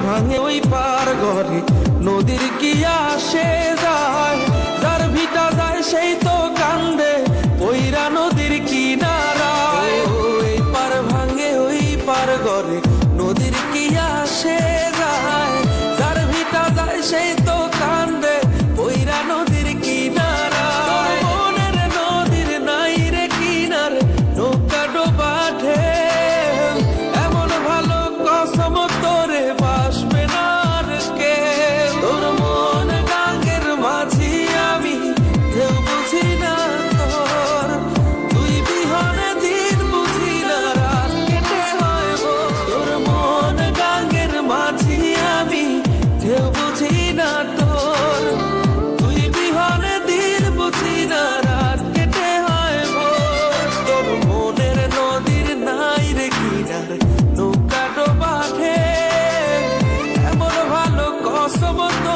ভাঙে ওই পার ঘরে নদীর কি আসে যায়, যার ভিটা যায় সেই তো কান্দে পইরা নদীর কিনারায়। ওই পার ভাঙে ওই পার ঘরে নদীর কি আসে যায়, যার ভিটা যায় সেই তো কান্দে পইরা নদীর কিনারায়। মনের নদীর নাই রে কিনার নৌকা ডোবা ঢেউ, এমন ভালো কসম তোরে বাসবে না আর কেউ। তোর মন ডাঙ্গের মাঝি আমি কেউ বুঝি না তোর, তুই বিহনে দিন বুঝি না রাত কেটে হয় ভোর। তোর মন ডাঙ্গের মাঝি আমি কেউ বুঝি না তোর, তুই বিহনে দিন বুঝি না রাত কেটে হয় ভোর। তোর মনের নদীর নাই রে কিনার নৌকা ডোবা ঢেউ, এমন ভালো কসম তোর